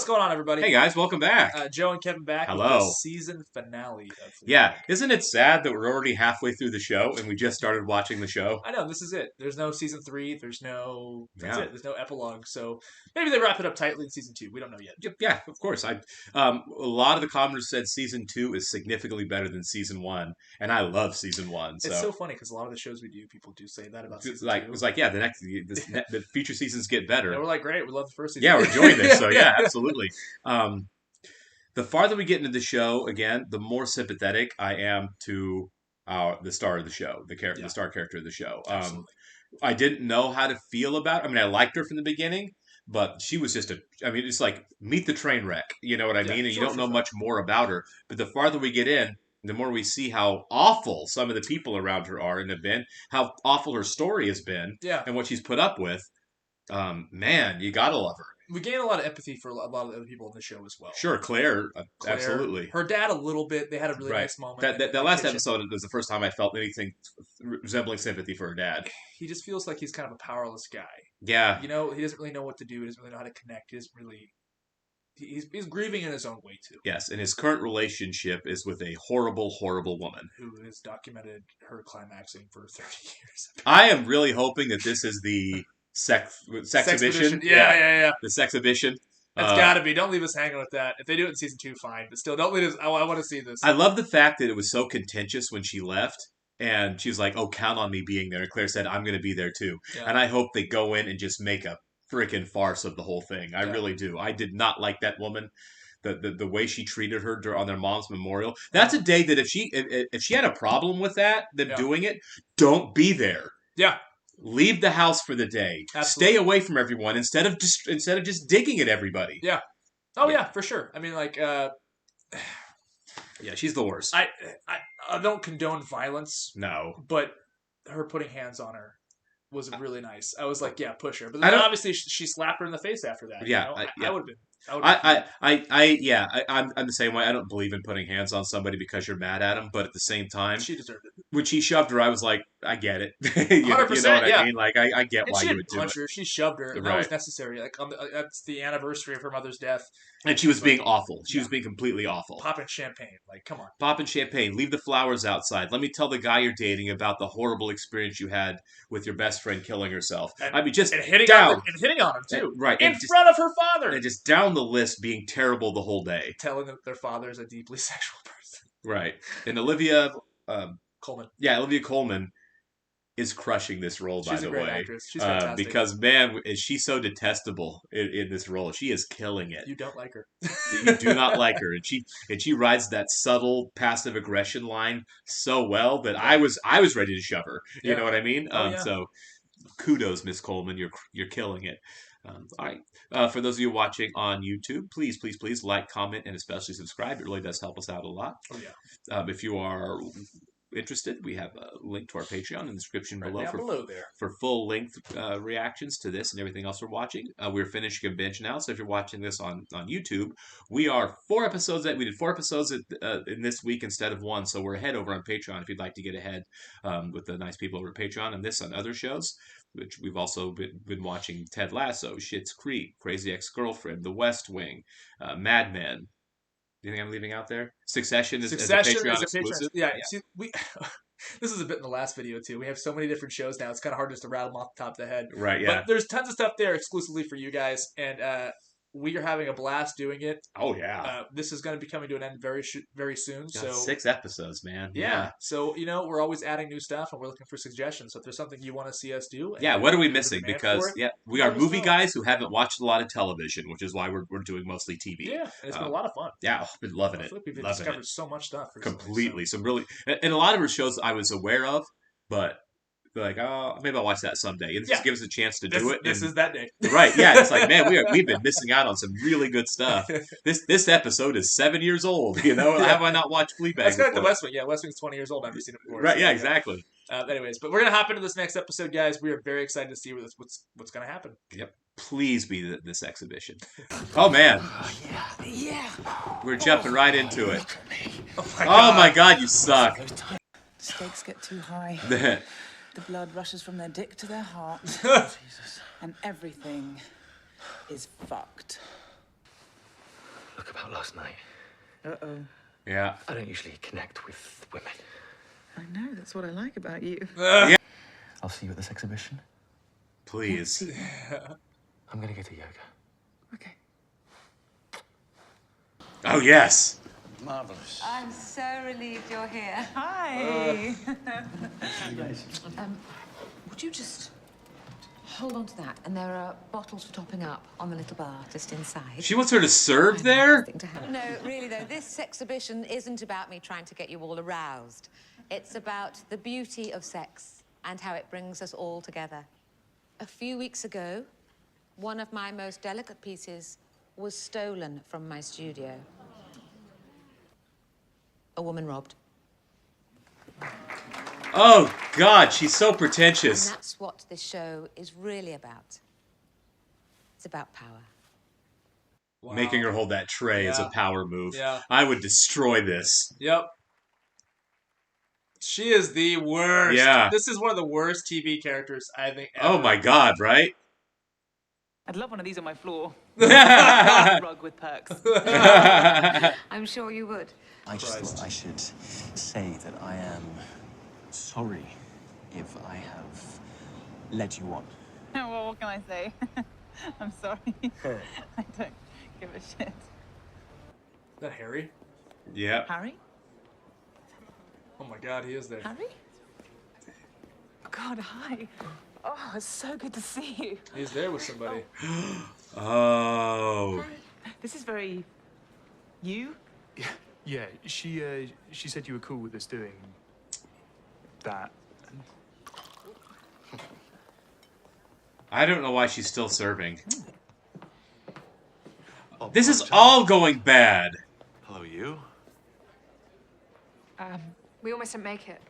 what's going on, everybody? Hey guys, welcome back. Joe and Kevin back with the Hello. season finale of Yeah, Fleabag. isn't it sad that we're already halfway through the show and we just started watching the show? I know, this is it. There's no season 3. That's Yeah. it. There's no epilogue. So maybe they wrap it up tightly in season 2. We don't know yet. Yep, yeah, of course. A lot of the commenters said season 2 is significantly better than season 1, and I love season 1. It's so So, funny because a lot of the shows we do, people do say that about it's season like 2. it's like yeah, the future seasons get And better. we're like, great, we love the first season. Yeah, we're enjoying this. So yeah, absolutely. Um, the farther we get into the show, again, the more sympathetic I am to the star of the show, Yeah. the star character of the show. Absolutely. I didn't know how to feel about. I mean, I liked her from the beginning, but she was just a. I mean, it's like meet the train wreck. You know what I Yeah, mean? And sure, you don't sure, know sure. much more about her. But the farther we get in, the more we see how awful some of the people around her are and have been, how awful her story has been, Yeah. and what she's put up with. Man, you gotta love her. We gain a lot of empathy for a lot of the other people in the show as well. Sure, Claire, Claire, absolutely. her dad a little bit. They had a really Right. nice moment. That in that, the that last kitchen. episode was the first time I felt anything resembling sympathy for her dad. He just feels like he's kind of a powerless guy. Yeah. You know, he doesn't really know what to do. He doesn't really know how to connect. He doesn't really. He's grieving in his own way too. Yes, and his current relationship is with a horrible, horrible woman. Who has documented her climaxing for 30 years. I am really hoping that this is the sexhibition. Yeah. The sexhibition. It's got to be. Don't leave us hanging with that. If they do it in season 2, fine. But still, don't leave us. I want to see this. I love the fact that it was so contentious when she left. And she was like, "Oh, count on me being there." And Claire said, "I'm going to be there too." Yeah. And I hope they go in and just make a freaking farce of the whole thing. I Yeah. really do. I did not like that woman. The way she treated her on their mom's memorial. That's a day that if she had a problem with them Yeah. doing it, don't be there. Yeah. Leave the house for the day. Absolutely. Stay away from everyone instead of just digging at everybody. Yeah. Oh yeah, for sure. I mean, like, Yeah, she's the worst. I don't condone violence, No. but her putting hands on her was really nice. I was like, yeah, push her. But I then don't- obviously she slapped her in the face after that. Yeah, You know? yeah. I would have been. I'm the same way. I don't believe in putting hands on somebody because you're mad at them, but at the same time, She deserved it. when she shoved her, I was like, I get it. you know 100%, what yeah. I mean? Like, I get And why she you didn't would do punch it. her. She shoved her, and that Right. was necessary. Like that's the anniversary of her mother's death. And she was being awful. She Yeah. was being completely awful. Popping champagne, like come on. Popping champagne. Leave the flowers outside. Let me tell the guy you're dating about the horrible experience you had with your best friend killing herself. And- I mean, just And hitting down. on him too, Right. in And just, front of her father, and just down the list being terrible the whole day. telling them their father is a deeply sexual person. Right. And Olivia Coleman. Olivia Colman is crushing this role, by She's the a great way. actress. She's fantastic. Because, man, is she so detestable in this role. She is killing it. You don't like her. You do not like her. And she rides that subtle passive aggression line so well that I was ready to shove her. You Yeah. know what I mean? Oh, yeah. So kudos, Miss Coleman. You're killing it. All right. For those of you watching on YouTube, please like, comment, and especially subscribe. It really does help us out a lot. Oh yeah. If you are interested, we have a link to our Patreon in the description Right below down below there. for full length reactions to this and everything else we're watching. We're finishing a binge now, so if you're watching this on YouTube, we are 4 episodes. We did 4 episodes in this week instead of 1, so we're ahead over on Patreon if you'd like to get ahead with the nice people over at Patreon and this on other shows. Which we've also been watching Ted Lasso, Schitt's Creek, Crazy Ex-Girlfriend, The West Wing, Mad Men. Anything I'm leaving out there? Succession is a Patreon exclusive. Yeah. See, this is a bit in the last video too. We have so many different shows now. It's kind of hard just to rattle them off the top of the head. Right, yeah. But there's tons of stuff there exclusively for you guys, and we are having a blast doing it. Oh, yeah. This is going to be coming to an end very soon. Got So 6 episodes, man. yeah. So we're always adding new stuff, and we're looking for suggestions. So if there's something you want to see us do, Yeah, what are we there's a missing? demand Because for it, we are let us movie know. guys who haven't watched a lot of television, which is why we're doing mostly TV. Yeah, and it's been a lot of fun. Yeah, I've been loving I it. feel like we've Loving discovered it. so much stuff recently, Completely. Some really, and a lot of her shows I was aware of, but like, oh, maybe I'll watch that someday. And just give us a chance to do it. This and- is that day. Right, yeah. It's like, man, we've been missing out on some really good stuff. This episode is 7 years old. You know, Yeah. have I not watched Fleabag? That's kind of like the before? West Wing. Yeah, West Wing's 20 years old. I've never seen it before. Right, so, yeah, exactly. Anyways, but we're gonna hop into this next episode, guys. We are very excited to see what's gonna happen. Yep. Please be this exhibition. Oh man, Yeah. we're jumping right into it. Oh My God, you suck. Stakes get too high. The blood rushes from their dick to their heart. And everything is fucked. about last night. Uh-oh. Yeah. I don't usually connect with women. I know, that's what I like about you. Yeah. I'll see you at this exhibition. Please. I'm gonna go to yoga. Okay. Oh, yes. Marvelous. I'm so relieved you're here. Hi. You guys. Would you just hold on to that? And there are bottles for topping up on the little bar just inside. She wants her to serve there? No, really though, this exhibition isn't about me trying to get you all aroused. It's about the beauty of sex and how it brings us all together. A few weeks ago, one of my most delicate pieces was stolen from my studio. A woman robbed. Oh, God, she's so And pretentious. that's what this show is really about. It's about power. Wow. Making her hold that tray is a Yeah. power move. Yeah. I would destroy this. Yep. She is the worst. Yeah. This is one of the worst TV characters I think ever. Oh, my God, right? I'd love one of these on my floor. Yeah. Rug with perks. I'm sure you would. I just thought I should say that I am sorry if I have led you on. Well, what can I say? I'm sorry. I don't give a shit. Is that Harry? Yeah. Harry? Oh my God, he is there. Harry? Oh, God, hi. Oh, it's so good to see you. He's there with somebody. Oh. This is very... you? Yeah, she said you were cool with us doing that. I don't know why she's still serving. Oh, This is Tom. all going bad. Hello, you. We almost didn't make it.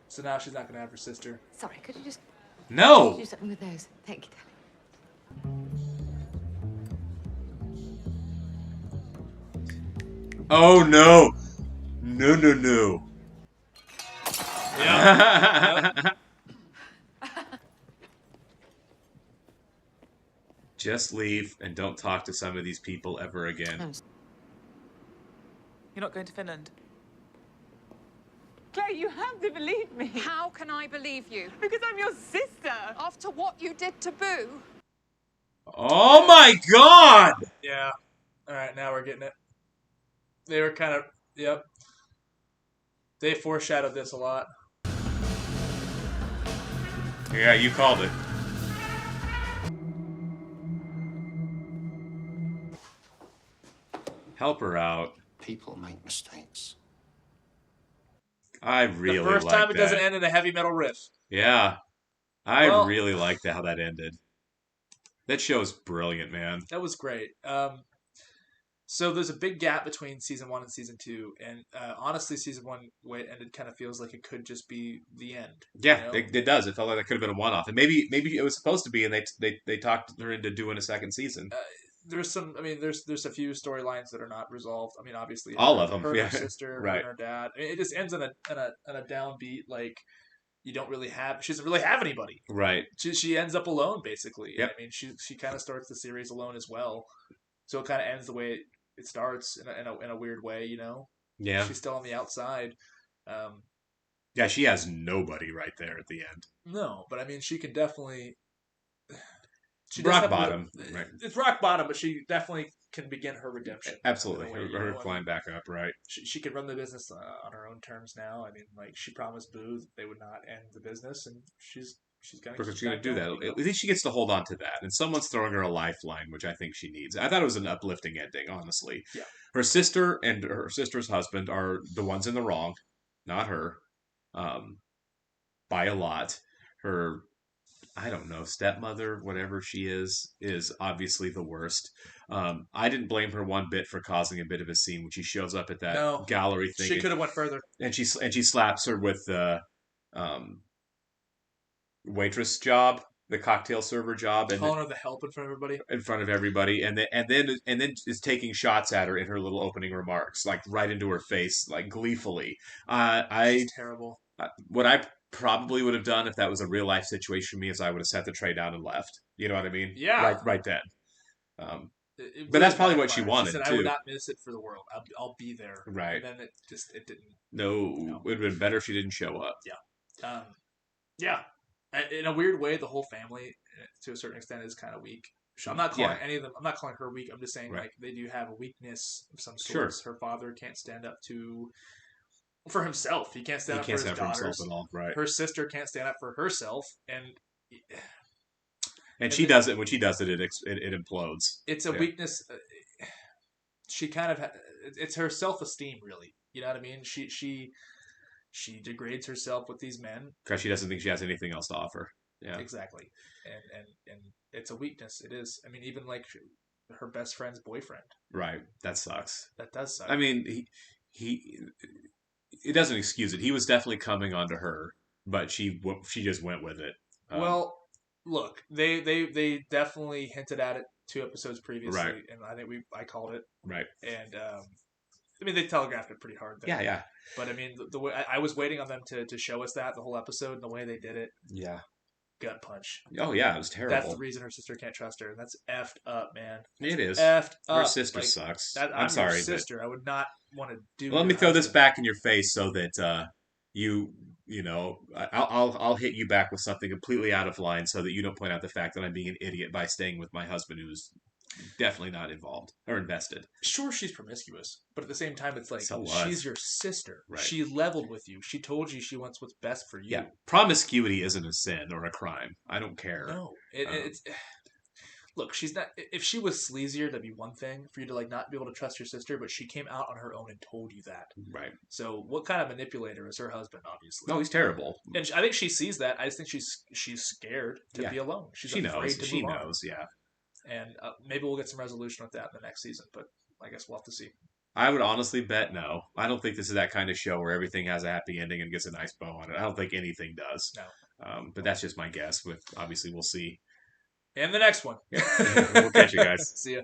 So now she's not going to have her sister. Sorry, could you just No. do something with those? Thank you, darling. Oh, no. No, no, no. Yeah. Just leave and don't talk to some of these people ever again. You're not going to Finland? Claire, you have to believe me. How can I believe you? Because I'm your sister. After what you did to Boo? Oh, my God. Yeah. All right, now we're getting it. They were kind of, yep. They foreshadowed this a lot. Yeah, you called it. Help her out. People make mistakes. I really The first like time it doesn't that. end in a heavy metal riff. Yeah. I Well- really liked how that ended. That show's brilliant, man. That was great. So there's a big gap between season 1 and season 2, and honestly, season 1, the way it ended, kind of feels like it could just be the end. Yeah, you know? it does. It felt like that could have been a one-off, and maybe it was supposed to be, and they talked her into doing a second season. There's some. I mean, there's a few storylines that are not resolved. I mean, obviously, All of them, Her, yeah. her sister, her Right. and her dad. I mean, it just ends on a downbeat. Like you don't really have. She doesn't really have anybody. Right. She ends up alone basically. Yep. I mean, she kind of starts the series alone as well. So it kind of ends the way it starts in a weird way. You know. Yeah. She's still on the outside. Yeah, she has nobody right there at the end. No, but I mean, she can definitely. She does Rock have bottom, right. It's rock bottom, but she definitely can begin her redemption. Absolutely. in a way, you Her know, climb back up, right. she can run the business on her own terms now. I mean, like she promised Boo that they would not end the business, and she's gonna. Because keep she's going to do that. going. At least she gets to hold on to that. And someone's throwing her a lifeline, which I think she needs. I thought it was an uplifting ending, honestly. Yeah. Her sister and her sister's husband are the ones in the wrong, not her, by a lot. Her, I don't know, stepmother, whatever she is obviously the worst. I didn't blame her one bit for causing a bit of a scene when she shows up at that No, gallery thing. She could have went further. And she slaps her with the waitress job, the cocktail server job, and Calling her the help in front of everybody. in front of everybody, and then is taking shots at her in her little opening remarks, like right into her face, like gleefully. She's terrible. What I probably would have done if that was a real life situation for me is I would have set the tray down and left. You know what I mean? Yeah. Right then. But that's probably what she wanted, She said, too. "I would not miss it for the world. I'll be there." Right. And then it didn't. No, it would have been better if she didn't show up. Yeah. Yeah. In a weird way, the whole family, to a certain extent, is kind of weak. I'm not calling any of them. I'm not calling her weak. I'm just saying like they do have a weakness of some sorts. Sure. Her father can't stand up for himself. He can't stand up for his for himself daughters. at all. Right. Her sister can't stand up for herself, and she does it. When she does it, it implodes. It's a weakness. She kind of it's her self-esteem, really. You know what I mean? She degrades herself with these men because she doesn't think she has anything else to offer. Yeah, exactly. And it's a weakness. It is. I mean, even like her best friend's boyfriend. Right. That sucks. That does suck. I mean, he it doesn't excuse it. He was definitely coming onto her, but she just went with it. Well, look, they definitely hinted at it 2 episodes previously, right. And I think I called it right. And I mean, they telegraphed it pretty hard there. Yeah. But I mean, the way I was waiting on them to show us that the whole episode, and the way they did it. Yeah. Gut punch. Oh yeah, it was terrible. That's the reason her sister can't trust her, and that's effed up, man. It is effed up. Her sister sucks. I'm sorry, your sister. I would not want to do. Well, let me throw this back in your face so that you know I'll hit you back with something completely out of line so that you don't point out the fact that I'm being an idiot by staying with my husband who's definitely not involved or invested. Sure, she's promiscuous, but at the same time, it's like she's your sister. Right. She leveled with you. She told you she wants what's best for you. Yeah, promiscuity isn't a sin or a crime. I don't care. No, it's. Look, she's not. If she was sleazier, that'd be one thing for you to like not be able to trust your sister. But she came out on her own and told you that. Right. So, what kind of manipulator is her husband? Obviously. No, he's terrible. And I think she sees that. I just think she's scared to be alone. She's afraid knows. to She move knows. on. Yeah. And maybe we'll get some resolution with that in the next season. But I guess we'll have to see. I would honestly bet no. I don't think this is that kind of show where everything has a happy ending and gets a nice bow on it. I don't think anything does. No. But that's just my guess. With obviously, we'll see. And the next one. We'll catch you guys. See ya.